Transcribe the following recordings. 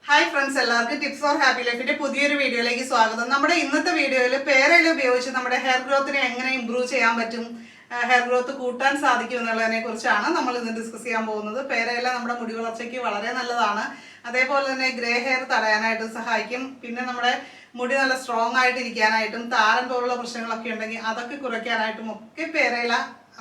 Hi friends, എല്ലാവർക്കും tips four happy ലൈഫിന്റെ പുതിയൊരു വീഡിയോയിലേക്ക് സ്വാഗതം. നമ്മുടെ ഇന്നത്തെ വീഡിയോയിൽ പേരയില ഉപയോഗിച്ച് നമ്മുടെ ഹെയർ ഗ്രോത്തിനെ എങ്ങനെ ഇംപ്രൂവ് ചെയ്യാൻ പറ്റും, ഹെയർ ഗ്രോത്ത് കൂട്ടാൻ സാധിക്കും എന്നുള്ളതിനെ കുറിച്ചാണ് നമ്മൾ ഇന്ന് ഡിസ്കസ് ചെയ്യാൻ പോകുന്നത്. പേരയില നമ്മുടെ മുടി വളർച്ചയ്ക്ക് വളരെ നല്ലതാണ്. അതേപോലെ തന്നെ ഗ്രേ ഹെയർ തടയാനായിട്ട് സഹായിക്കും. പിന്നെ നമ്മുടെ മുടി നല്ല സ്ട്രോങ് ആയിട്ട് ഇരിക്കാനായിട്ടും താരൻ പോലുള്ള പ്രശ്നങ്ങളൊക്കെ ഉണ്ടെങ്കിൽ അതൊക്കെ കുറയ്ക്കാനായിട്ടും ഒക്കെ പേരയില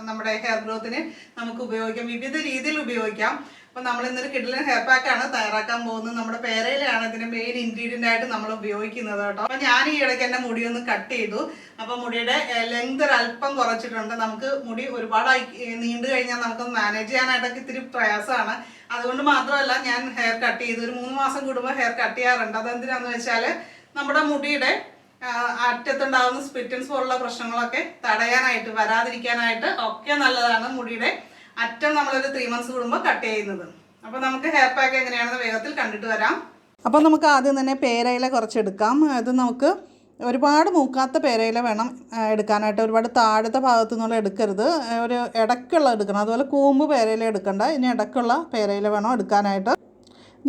നമ്മുടെ ഹെയർ ഗ്രോത്തിന് നമുക്ക് ഉപയോഗിക്കാം, വിവിധ രീതിയിൽ ഉപയോഗിക്കാം. അപ്പോൾ നമ്മൾ ഇന്നൊരു കിഡിലൻ ഹെയർ പാക്കാണ് തയ്യാറാക്കാൻ പോകുന്നത്. നമ്മുടെ പേരയിലാണ് ഇതിൻ്റെ മെയിൻ ഇൻഗ്രീഡിയൻ്റ് ആയിട്ട് നമ്മൾ ഉപയോഗിക്കുന്നത് കേട്ടോ. അപ്പോൾ ഞാൻ ഈ ഇടയ്ക്ക് എൻ്റെ മുടി ഒന്ന് കട്ട് ചെയ്തു. അപ്പോൾ മുടിയുടെ ലെങ്ത് ഒരല്പം കുറച്ചിട്ടുണ്ട്. നമുക്ക് മുടി ഒരുപാട് നീണ്ടു കഴിഞ്ഞാൽ നമുക്ക് മാനേജ് ചെയ്യാനായിട്ടൊക്കെ ഇത്തിരി പ്രയാസമാണ്. അതുകൊണ്ട് മാത്രമല്ല ഞാൻ ഹെയർ കട്ട് ചെയ്തു. ഒരു 3 മാസം കൂടുമ്പോൾ ഹെയർ കട്ട് ചെയ്യാറുണ്ട്. അതെന്തിനാന്ന് വെച്ചാൽ നമ്മുടെ മുടിയുടെ അറ്റത്തുണ്ടാകുന്ന സ്പ്ലിറ്റൻസ് പോലുള്ള പ്രശ്നങ്ങളൊക്കെ തടയാനായിട്ട്, വരാതിരിക്കാനായിട്ട് ഒക്കെ നല്ലതാണ് മുടിയുടെ അറ്റം നമ്മളൊരു 3 മന്ത്സ് കൂടുമ്പോൾ കട്ട് ചെയ്യുന്നത്. അപ്പോൾ നമുക്ക് ഹെയർ പാക്ക് എങ്ങനെയാണെന്ന് വേഗത്തിൽ കണ്ടിട്ട് വരാം. അപ്പോൾ നമുക്ക് ആദ്യം തന്നെ പേരയില കുറച്ചെടുക്കാം. അത് നമുക്ക് ഒരുപാട് മൂക്കാത്ത പേരയില വേണം എടുക്കാനായിട്ട്. ഒരുപാട് താഴത്തെ ഭാഗത്തു നിന്നുള്ള എടുക്കരുത്, ഒരു ഇടയ്ക്കുള്ള എടുക്കണം. അതുപോലെ കൂമ്പ് പേരയില എടുക്കണ്ട, ഇനി ഇടയ്ക്കുള്ള പേരയില വേണം എടുക്കാനായിട്ട്.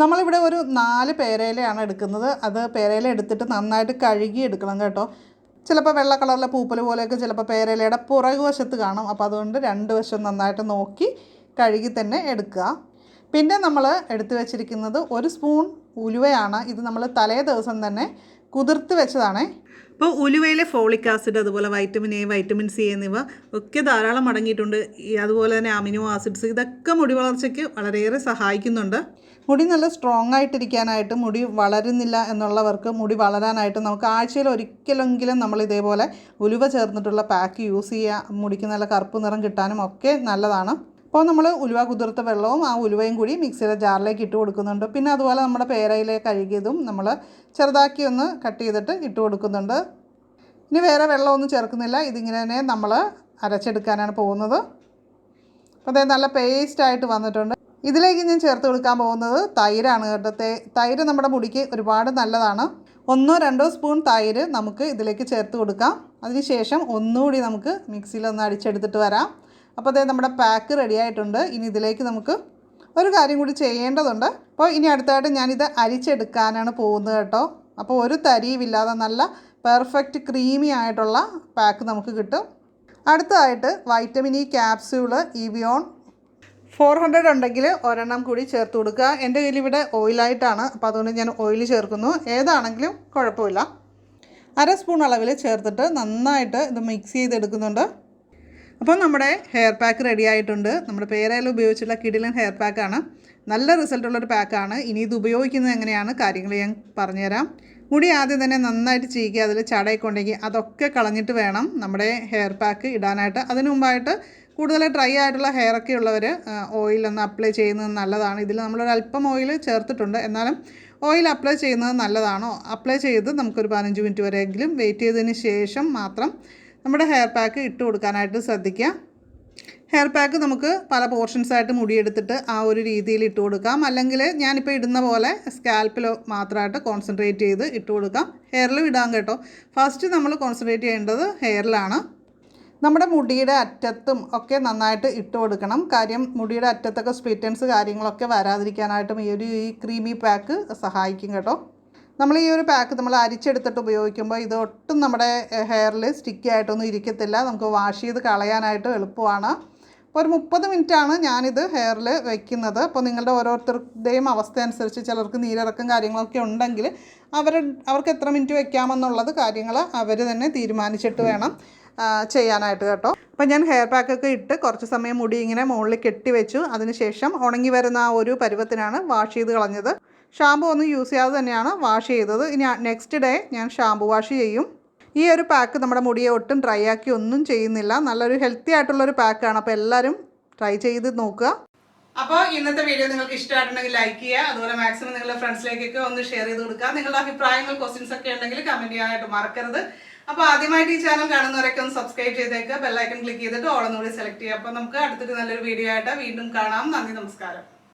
നമ്മളിവിടെ ഒരു 4 പേരയിലയാണ് എടുക്കുന്നത്. അത് പേരയില എടുത്തിട്ട് നന്നായിട്ട് കഴുകി എടുക്കണം കേട്ടോ. ചിലപ്പോൾ വെള്ള കളറിലെ പൂപ്പൽ പോലെയൊക്കെ ചിലപ്പോൾ പേരയിലയുടെ പുറകുവശത്ത് കാണും. അപ്പോൾ അതുകൊണ്ട് 2 വശം നന്നായിട്ട് നോക്കി കഴുകി തന്നെ എടുക്കുക. പിന്നെ നമ്മൾ എടുത്തു വെച്ചിരിക്കുന്നത് 1 സ്പൂൺ ഉലുവയാണ്. ഇത് നമ്മൾ തലേ ദിവസം തന്നെ കുതിർത്ത് വെച്ചതാണ്. അപ്പോൾ ഉലുവയിലെ ഫോളിക് ആസിഡ്, അതുപോലെ വൈറ്റമിൻ എ, വൈറ്റമിൻ സി എന്നിവ ഒക്കെ ധാരാളം അടങ്ങിയിട്ടുണ്ട്. അതുപോലെ തന്നെ അമിനോ ആസിഡ്സ്, ഇതൊക്കെ മുടി വളർച്ചയ്ക്ക് വളരെയേറെ സഹായിക്കുന്നുണ്ട്. മുടി നല്ല സ്ട്രോങ് ആയിട്ടിരിക്കാനായിട്ട്, മുടി വളരുന്നില്ല എന്നുള്ളവർക്ക് മുടി വളരാനായിട്ട് നമുക്ക് ആഴ്ചയിൽ ഒരിക്കലെങ്കിലും നമ്മൾ ഇതേപോലെ ഉലുവ ചേർന്നിട്ടുള്ള പാക്ക് യൂസ് ചെയ്യുക. മുടിക്ക് നല്ല കറുപ്പ് നിറം കിട്ടാനും ഒക്കെ നല്ലതാണ്. അപ്പോൾ നമ്മൾ ഉലുവ കുതിർത്ത വെള്ളവും ആ ഉലുവയും കൂടി മിക്സിയുടെ ജാറിലേക്ക് ഇട്ട് കൊടുക്കുന്നുണ്ട്. പിന്നെ അതുപോലെ നമ്മുടെ പേരയില കഴുകിയതും നമ്മൾ ചെറുതാക്കി ഒന്ന് കട്ട് ചെയ്തിട്ട് ഇട്ട് കൊടുക്കുന്നുണ്ട്. ഇനി വേറെ വെള്ളമൊന്നും ചേർക്കുന്നില്ല, ഇതിങ്ങനെ തന്നെ നമ്മൾ അരച്ചെടുക്കാനാണ് പോകുന്നത്. അപ്പോൾ അതേ നല്ല പേസ്റ്റായിട്ട് വന്നിട്ടുണ്ട്. ഇതിലേക്ക് ഞാൻ ചേർത്ത് കൊടുക്കാൻ പോകുന്നത് തൈരാണ് കേട്ടോ. തൈര് നമ്മുടെ മുടിക്ക് ഒരുപാട് നല്ലതാണ്. 1-2 സ്പൂൺ തൈര് നമുക്ക് ഇതിലേക്ക് ചേർത്ത് കൊടുക്കാം. അതിനുശേഷം ഒന്നുകൂടി നമുക്ക് മിക്സിയിലൊന്ന് അടിച്ചെടുത്തിട്ട് വരാം. അപ്പോൾ അതേ നമ്മുടെ പാക്ക് റെഡി ആയിട്ടുണ്ട്. ഇനി ഇതിലേക്ക് നമുക്ക് ഒരു കാര്യം കൂടി ചെയ്യേണ്ടതുണ്ട്. അപ്പോൾ ഇനി അടുത്തായിട്ട് ഞാനിത് അരിച്ചെടുക്കാനാണ് പോകുന്നത് കേട്ടോ. അപ്പോൾ ഒരു തരിയുമില്ലാതെ നല്ല പെർഫെക്റ്റ് ക്രീമി ആയിട്ടുള്ള പാക്ക് നമുക്ക് കിട്ടും. അടുത്തതായിട്ട് വൈറ്റമിൻ ഇ ക്യാപ്സ്യൂള് ഇവിയോൺ 400 ഉണ്ടെങ്കിൽ ഒരെണ്ണം കൂടി ചേർത്ത് കൊടുക്കുക. എൻ്റെ കയ്യിൽ ഇവിടെ ഓയിലായിട്ടാണ്, അപ്പോൾ അതുകൊണ്ട് ഞാൻ ഓയിൽ ചേർക്കുന്നു. ഏതാണെങ്കിലും കുഴപ്പമില്ല. 1/2 സ്പൂൺ അളവിൽ ചേർത്തിട്ട് നന്നായിട്ട് ഇത് മിക്സ് ചെയ്തെടുക്കുന്നുണ്ട്. അപ്പോൾ നമ്മുടെ ഹെയർ പാക്ക് റെഡി ആയിട്ടുണ്ട്. നമ്മുടെ പേരയില ഉപയോഗിച്ചുള്ള കിഡിലൻ ഹെയർ പാക്കാണ്. നല്ല റിസൾട്ടുള്ളൊരു പാക്കാണ്. ഇനി ഇത് ഉപയോഗിക്കുന്നത് എങ്ങനെയാണ് കാര്യങ്ങൾ ഞാൻ പറഞ്ഞുതരാം. മുടി ആദ്യം തന്നെ നന്നായിട്ട് ചീക്കി അതിൽ ചടയൊക്കെ ഉണ്ടെങ്കിൽ അതൊക്കെ കളഞ്ഞിട്ട് വേണം നമ്മുടെ ഹെയർ പാക്ക് ഇടാനായിട്ട്. അതിനു മുമ്പായിട്ട് കൂടുതൽ ഡ്രൈ ആയിട്ടുള്ള ഹെയറൊക്കെ ഉള്ളവർ ഓയിലൊന്ന് അപ്ലൈ ചെയ്യുന്നത് നല്ലതാണ്. ഇതിൽ നമ്മളൊരല്പം ഓയിൽ ചേർത്തിട്ടുണ്ട്, എന്നാലും ഓയിൽ അപ്ലൈ ചെയ്യുന്നത് നല്ലതാണോ. അപ്ലൈ ചെയ്ത് നമുക്കൊരു 15 മിനിറ്റ് വരെയെങ്കിലും വെയിറ്റ് ചെയ്തതിന് ശേഷം മാത്രം നമ്മുടെ ഹെയർ പാക്ക് ഇട്ട് കൊടുക്കാനായിട്ട് ശ്രദ്ധിക്കുക. ഹെയർ പാക്ക് നമുക്ക് പല പോർഷൻസായിട്ട് മുടിയെടുത്തിട്ട് ആ ഒരു രീതിയിൽ ഇട്ട് കൊടുക്കാം. അല്ലെങ്കിൽ ഞാനിപ്പോൾ ഇടുന്ന പോലെ സ്കാൽപ്പിൽ മാത്രമായിട്ട് കോൺസെൻട്രേറ്റ് ചെയ്ത് ഇട്ട് കൊടുക്കാം. ഹെയറിലും ഇടാം കേട്ടോ. ഫസ്റ്റ് നമ്മൾ കോൺസെൻട്രേറ്റ് ചെയ്യേണ്ടത് ഹെയറിലാണ്. നമ്മുടെ മുടിയുടെ അറ്റത്തും ഒക്കെ നന്നായിട്ട് ഇട്ട് കൊടുക്കണം. കാര്യം മുടിയുടെ അറ്റത്തൊക്കെ സ്പ്ലിറ്റൻസ് കാര്യങ്ങളൊക്കെ വരാതിരിക്കാനായിട്ടും ഈ ക്രീമി പാക്ക് സഹായിക്കും കേട്ടോ. നമ്മൾ ഈ ഒരു പാക്ക് നമ്മൾ അരിച്ചെടുത്തിട്ട് ഉപയോഗിക്കുമ്പോൾ ഇത് ഒട്ടും നമ്മുടെ ഹെയറിൽ സ്റ്റിക്കി ആയിട്ടൊന്നും ഇരിക്കത്തില്ല. നമുക്ക് വാഷ് ചെയ്ത് കളയാനായിട്ട് എളുപ്പമാണ്. അപ്പോൾ ഒരു 30 മിനിറ്റാണ് ഞാനിത് ഹെയറിൽ വയ്ക്കുന്നത്. അപ്പോൾ നിങ്ങളുടെ ഓരോരുത്തരുടെയും അവസ്ഥ അനുസരിച്ച് ചിലർക്ക് നീരിറക്കം കാര്യങ്ങളൊക്കെ ഉണ്ടെങ്കിൽ അവർക്ക് എത്ര മിനിറ്റ് വയ്ക്കാമെന്നുള്ളത് കാര്യങ്ങൾ അവർ തന്നെ തീരുമാനിച്ചിട്ട് വേണം ചെയ്യാനായിട്ട് കേട്ടോ. അപ്പോൾ ഞാൻ ഹെയർ പാക്കൊക്കെ ഇട്ട് കുറച്ച് സമയം മുടി ഇങ്ങനെ മുകളിൽ കെട്ടി വെച്ചു. അതിനുശേഷം ഉണങ്ങി വരുന്ന ആ ഒരു പരുവത്തിനാണ് വാഷ് ചെയ്ത് കളഞ്ഞത്. ഷാമ്പു ഒന്നും യൂസ് ചെയ്യാതെ തന്നെയാണ് വാഷ് ചെയ്തത്. ഇനി നെക്സ്റ്റ് ഡേ ഞാൻ ഷാമ്പു വാഷ് ചെയ്യും. ഈ ഒരു പാക്ക് നമ്മുടെ മുടിയെ ഒട്ടും ഡ്രൈ ആക്കി ഒന്നും ചെയ്യുന്നില്ല. നല്ലൊരു ഹെൽത്തി ആയിട്ടുള്ളൊരു പാക്കാണ്. അപ്പോൾ എല്ലാവരും ട്രൈ ചെയ്ത് നോക്കുക. അപ്പോൾ ഇന്നത്തെ വീഡിയോ നിങ്ങൾക്ക് ഇഷ്ടമായിട്ടുണ്ടെങ്കിൽ ലൈക്ക് ചെയ്യുക. അതുപോലെ മാക്സിമം നിങ്ങളുടെ ഫ്രണ്ട്സിലേക്കൊക്കെ ഒന്ന് ഷെയർ ചെയ്ത് കൊടുക്കുക. നിങ്ങളുടെ അഭിപ്രായങ്ങൾ, ക്വസ്റ്റ്യൻസ് ഒക്കെ ഉണ്ടെങ്കിൽ കമൻറ്റ് ചെയ്യാനായിട്ട് മറക്കരുത്. അപ്പോൾ ആദ്യമായിട്ട് ഈ ചാനൽ കാണുന്നവരൊക്കെ ഒന്ന് സബ്സ്ക്രൈബ് ചെയ്തേക്കുക. ബെല്ലൈക്കൺ ക്ലിക്ക് ചെയ്തിട്ട് ഓളൊന്നുകൂടി സെലക്ട് ചെയ്യുക. അപ്പോൾ നമുക്ക് അടുത്തൊരു നല്ലൊരു വീഡിയോ ആയിട്ട് വീണ്ടും കാണാം. നന്ദി, നമസ്കാരം.